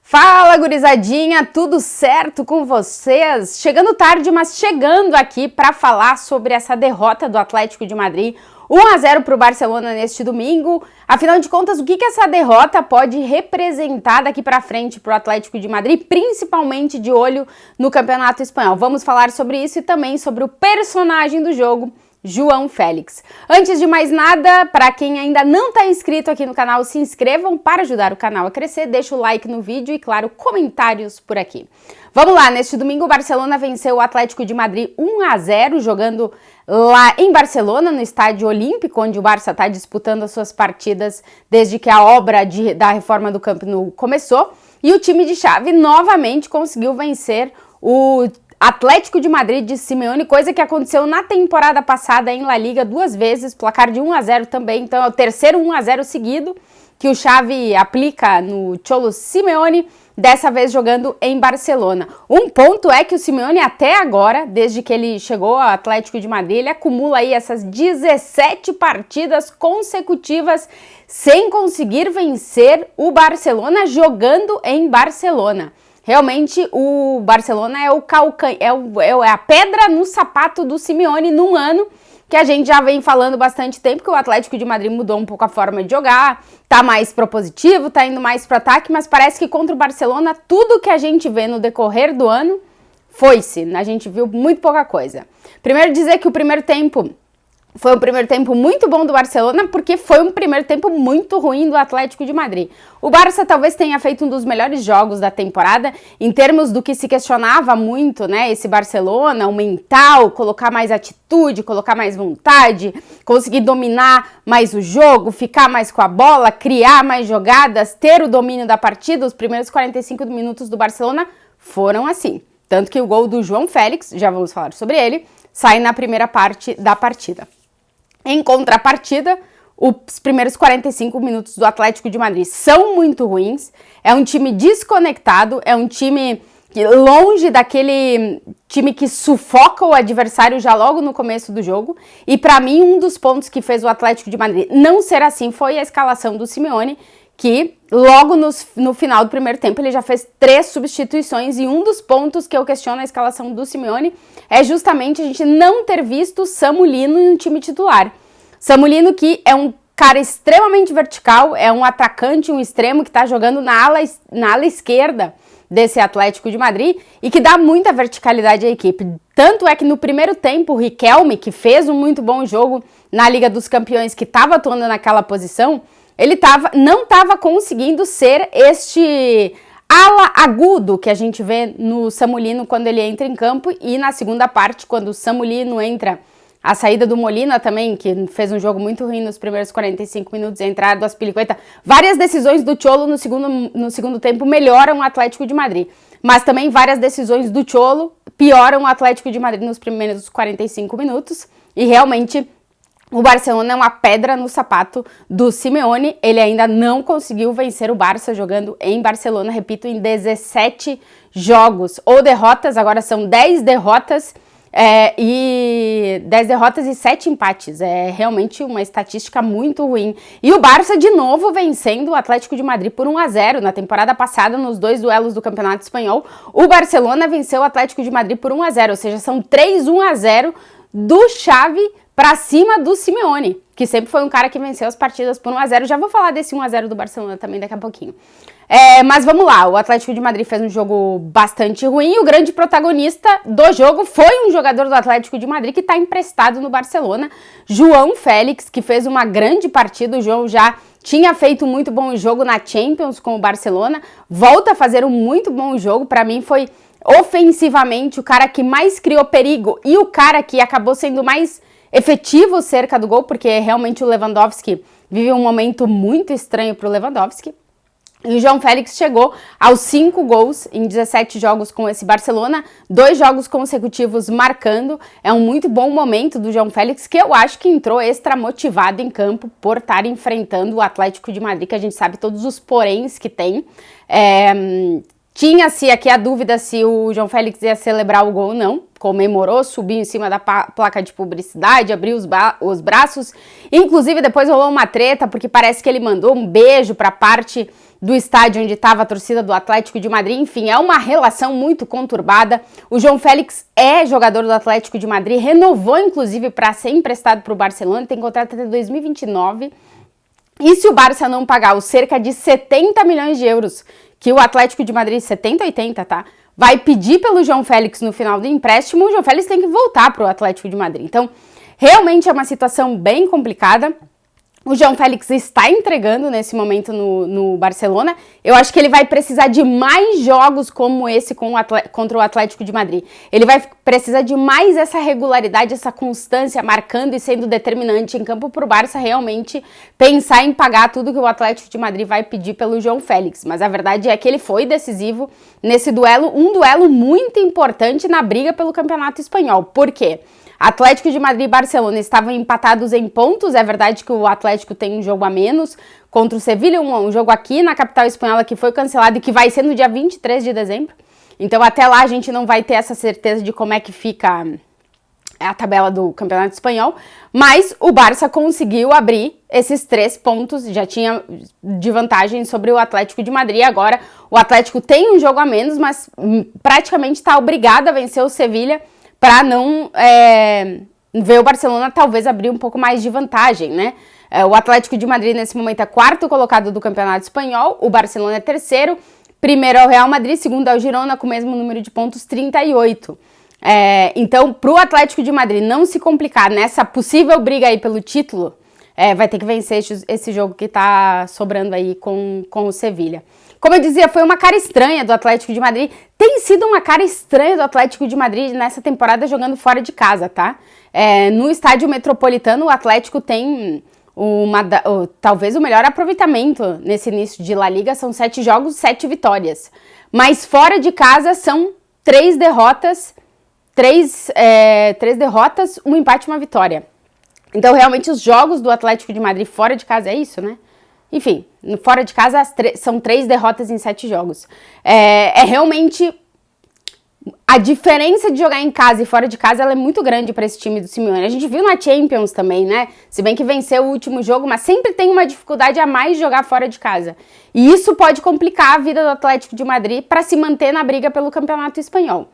Fala, gurizadinha, tudo certo com vocês? Chegando tarde, mas chegando aqui para falar sobre essa derrota do Atlético de Madrid, 1-0 para o Barcelona neste domingo. Afinal de contas, o que essa derrota pode representar daqui para frente para o Atlético de Madrid, principalmente de olho no Campeonato Espanhol? Vamos falar sobre isso e também sobre o personagem do jogo, João Félix. Antes de mais nada, para quem ainda não está inscrito aqui no canal, se inscrevam para ajudar o canal a crescer, deixa o like no vídeo e, claro, comentários por aqui. Vamos lá, neste domingo o Barcelona venceu o Atlético de Madrid 1-0, jogando lá em Barcelona, no Estádio Olímpico, onde o Barça está disputando as suas partidas desde que a obra da reforma do Camp Nou começou. E o time de Xavi novamente conseguiu vencer o Atlético de Madrid de Simeone, coisa que aconteceu na temporada passada em La Liga 2 vezes, placar de 1-0 também, então é o terceiro 1-0 seguido que o Xavi aplica no Cholo Simeone, dessa vez jogando em Barcelona. Um ponto é que o Simeone até agora, desde que ele chegou ao Atlético de Madrid, ele acumula aí essas 17 partidas consecutivas sem conseguir vencer o Barcelona jogando em Barcelona. Realmente, o Barcelona é a pedra no sapato do Simeone num ano que a gente já vem falando bastante tempo, que o Atlético de Madrid mudou um pouco a forma de jogar, tá mais propositivo, tá indo mais pro ataque, mas parece que contra o Barcelona, tudo que a gente vê no decorrer do ano foi-se. A gente viu muito pouca coisa. Primeiro dizer que o primeiro tempo foi um primeiro tempo muito bom do Barcelona, porque foi um primeiro tempo muito ruim do Atlético de Madrid. O Barça talvez tenha feito um dos melhores jogos da temporada, em termos do que se questionava muito, né? Esse Barcelona, o mental, colocar mais atitude, colocar mais vontade, conseguir dominar mais o jogo, ficar mais com a bola, criar mais jogadas, ter o domínio da partida. Os primeiros 45 minutos do Barcelona foram assim. Tanto que o gol do João Félix, já vamos falar sobre ele, sai na primeira parte da partida. Em contrapartida, os primeiros 45 minutos do Atlético de Madrid são muito ruins, é um time desconectado, é um time longe daquele time que sufoca o adversário já logo no começo do jogo, e para mim um dos pontos que fez o Atlético de Madrid não ser assim foi a escalação do Simeone, que logo no final do primeiro tempo ele já fez 3 substituições, e um dos pontos que eu questiono a escalação do Simeone é justamente a gente não ter visto o Samu Lino no time titular. Samu Lino, que é um cara extremamente vertical, é um atacante, um extremo que está jogando na ala esquerda desse Atlético de Madrid e que dá muita verticalidade à equipe. Tanto é que no primeiro tempo o Riquelme, que fez um muito bom jogo na Liga dos Campeões, que estava atuando naquela posição, ele não estava conseguindo ser este ala agudo que a gente vê no Samu Lino quando ele entra em campo, e na segunda parte, quando o Samu Lino entra, a saída do Molina também, que fez um jogo muito ruim nos primeiros 45 minutos, a entrada do Azpilicueta, várias decisões do Cholo no segundo tempo melhoram o Atlético de Madrid, mas também várias decisões do Cholo pioram o Atlético de Madrid nos primeiros 45 minutos, e realmente o Barcelona é uma pedra no sapato do Simeone. Ele ainda não conseguiu vencer o Barça jogando em Barcelona, repito, em 17 jogos ou derrotas, agora são 10 derrotas, 10 derrotas e 7 empates. É realmente uma estatística muito ruim. E o Barça de novo vencendo o Atlético de Madrid por 1-0. Na temporada passada, nos 2 duelos do Campeonato Espanhol, o Barcelona venceu o Atlético de Madrid por 1-0, ou seja, são 3 1-0 do Xavi para cima do Simeone, que sempre foi um cara que venceu as partidas por 1-0. Já vou falar desse 1-0 do Barcelona também daqui a pouquinho. Mas vamos lá, o Atlético de Madrid fez um jogo bastante ruim e o grande protagonista do jogo foi um jogador do Atlético de Madrid que está emprestado no Barcelona, João Félix, que fez uma grande partida. O João já tinha feito um muito bom jogo na Champions com o Barcelona, volta a fazer um muito bom jogo. Para mim foi ofensivamente o cara que mais criou perigo e o cara que acabou sendo mais efetivo cerca do gol, porque realmente o Lewandowski vive um momento muito estranho para o Lewandowski. E o João Félix chegou aos 5 gols em 17 jogos com esse Barcelona, 2 jogos consecutivos marcando. É um muito bom momento do João Félix, que eu acho que entrou extra motivado em campo por estar enfrentando o Atlético de Madrid, que a gente sabe todos os poréns que tem. Tinha-se aqui a dúvida se o João Félix ia celebrar o gol ou não. Comemorou, subiu em cima da placa de publicidade, abriu os braços. Inclusive, depois rolou uma treta, porque parece que ele mandou um beijo para a parte do estádio onde estava a torcida do Atlético de Madrid. Enfim, é uma relação muito conturbada. O João Félix é jogador do Atlético de Madrid, renovou inclusive para ser emprestado para o Barcelona, tem contrato até 2029. E se o Barça não pagar os cerca de 70 milhões de euros que o Atlético de Madrid, 70, 80, tá? Vai pedir pelo João Félix no final do empréstimo, o João Félix tem que voltar para o Atlético de Madrid. Então, realmente é uma situação bem complicada. O João Félix está entregando nesse momento no Barcelona. Eu acho que ele vai precisar de mais jogos como esse contra o Atlético de Madrid. Ele vai precisar de mais essa regularidade, essa constância, marcando e sendo determinante em campo para o Barça realmente pensar em pagar tudo que o Atlético de Madrid vai pedir pelo João Félix. Mas a verdade é que ele foi decisivo nesse duelo, um duelo muito importante na briga pelo Campeonato Espanhol. Por quê? Atlético de Madrid e Barcelona estavam empatados em pontos. É verdade que o Atlético tem um jogo a menos contra o Sevilha, um jogo aqui na capital espanhola que foi cancelado e que vai ser no dia 23 de dezembro. Então até lá a gente não vai ter essa certeza de como é que fica a tabela do Campeonato Espanhol, mas o Barça conseguiu abrir esses 3 pontos, já tinha de vantagem sobre o Atlético de Madrid. Agora o Atlético tem um jogo a menos, mas praticamente está obrigado a vencer o Sevilha para não ver o Barcelona talvez abrir um pouco mais de vantagem, né? O Atlético de Madrid nesse momento é 4º colocado do Campeonato Espanhol, o Barcelona é 3º, primeiro é o Real Madrid, segundo é o Girona com o mesmo número de pontos, 38. Então, para o Atlético de Madrid não se complicar nessa possível briga aí pelo título, vai ter que vencer esse jogo que está sobrando aí com o Sevilha. Como eu dizia, foi uma cara estranha do Atlético de Madrid. Tem sido uma cara estranha do Atlético de Madrid nessa temporada jogando fora de casa, tá? No estádio Metropolitano, o Atlético tem talvez o melhor aproveitamento nesse início de La Liga. São 7 jogos, 7 vitórias. Mas fora de casa são 3 derrotas, 3 derrotas, um empate e uma vitória. Então, realmente, os jogos do Atlético de Madrid fora de casa é isso, né? Enfim, fora de casa são 3 derrotas em 7 jogos. Realmente, a diferença de jogar em casa e fora de casa ela é muito grande para esse time do Simeone. A gente viu na Champions também, né? Se bem que venceu o último jogo, mas sempre tem uma dificuldade a mais de jogar fora de casa. E isso pode complicar a vida do Atlético de Madrid para se manter na briga pelo Campeonato Espanhol.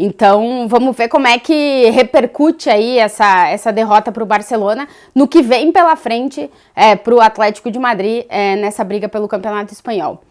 Então, vamos ver como é que repercute aí essa derrota para o Barcelona no que vem pela frente para o Atlético de Madrid nessa briga pelo Campeonato Espanhol.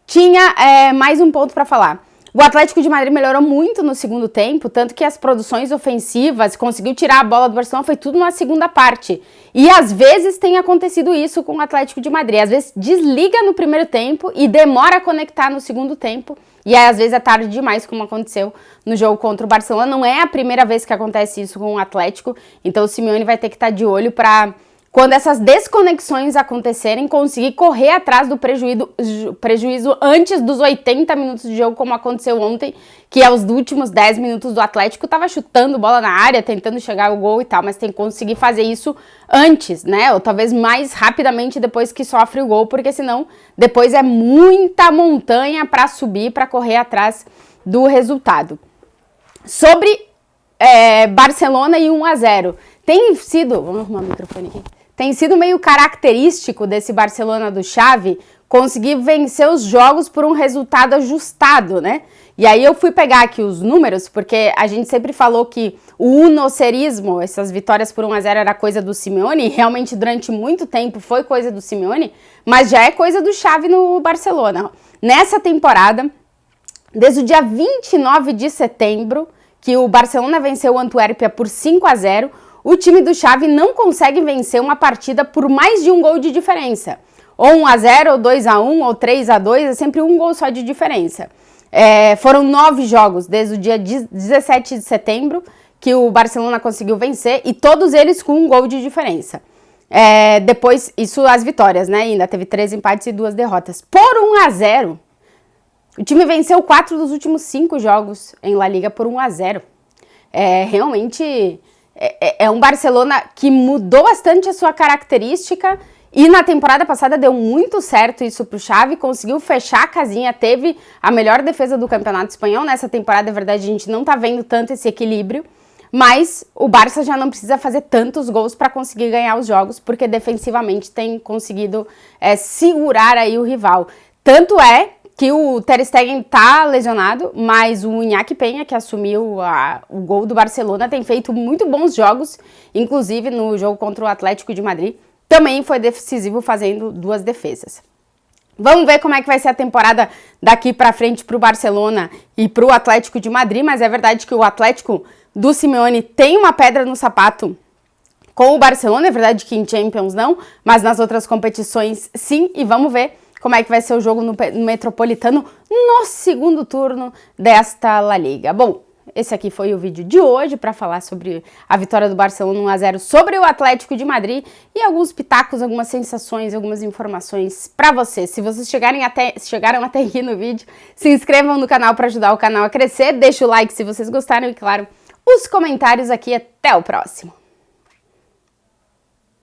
Tinha mais um ponto para falar. O Atlético de Madrid melhorou muito no segundo tempo, tanto que as produções ofensivas, conseguiu tirar a bola do Barcelona, foi tudo na segunda parte. E às vezes tem acontecido isso com o Atlético de Madrid. Às vezes desliga no primeiro tempo e demora a conectar no segundo tempo. E aí, às vezes é tarde demais, como aconteceu no jogo contra o Barcelona. Não é a primeira vez que acontece isso com o Atlético. Então o Simeone vai ter que estar de olho para, quando essas desconexões acontecerem, conseguir correr atrás do prejuízo antes dos 80 minutos de jogo, como aconteceu ontem, que aos últimos 10 minutos do Atlético estava chutando bola na área, tentando chegar ao gol e tal, mas tem que conseguir fazer isso antes, né? Ou talvez mais rapidamente depois que sofre o gol, porque senão depois é muita montanha para subir, para correr atrás do resultado. Sobre Barcelona e 1-0, tem sido... Vamos arrumar o microfone aqui. Tem sido meio característico desse Barcelona do Xavi conseguir vencer os jogos por um resultado ajustado, né? E aí eu fui pegar aqui os números, porque a gente sempre falou que o unocerismo, essas vitórias por 1-0 era coisa do Simeone, e realmente durante muito tempo foi coisa do Simeone, mas já é coisa do Xavi no Barcelona. Nessa temporada, desde o dia 29 de setembro, que o Barcelona venceu o Antuérpia por 5-0, o time do Xavi não consegue vencer uma partida por mais de um gol de diferença. Ou 1-0, ou 2-1, ou 3-2, é sempre um gol só de diferença. Foram 9 jogos desde o dia 17 de setembro que o Barcelona conseguiu vencer, e todos eles com um gol de diferença. Depois, isso as vitórias, né? Ainda teve 3 empates e 2 derrotas. Por 1-0, o time venceu 4 dos últimos 5 jogos em La Liga por 1-0. Realmente... É um Barcelona que mudou bastante a sua característica, e na temporada passada deu muito certo isso pro Xavi, conseguiu fechar a casinha, teve a melhor defesa do Campeonato Espanhol. Nessa temporada, é verdade, a gente não tá vendo tanto esse equilíbrio, mas o Barça já não precisa fazer tantos gols para conseguir ganhar os jogos, porque defensivamente tem conseguido segurar aí o rival. Tanto é que o Ter Stegen tá lesionado, mas o Iñaki Peña, que assumiu o gol do Barcelona, tem feito muito bons jogos, inclusive no jogo contra o Atlético de Madrid, também foi decisivo fazendo 2 defesas. Vamos ver como é que vai ser a temporada daqui pra frente pro Barcelona e pro Atlético de Madrid, mas é verdade que o Atlético do Simeone tem uma pedra no sapato com o Barcelona, é verdade que em Champions não, mas nas outras competições sim, e vamos ver como é que vai ser o jogo no Metropolitano no segundo turno desta La Liga. Bom, esse aqui foi o vídeo de hoje para falar sobre a vitória do Barcelona 1-0 sobre o Atlético de Madrid e alguns pitacos, algumas sensações, algumas informações para vocês. Se vocês chegaram até aqui no vídeo, se inscrevam no canal para ajudar o canal a crescer, deixa o like se vocês gostaram e, claro, os comentários aqui. Até o próximo!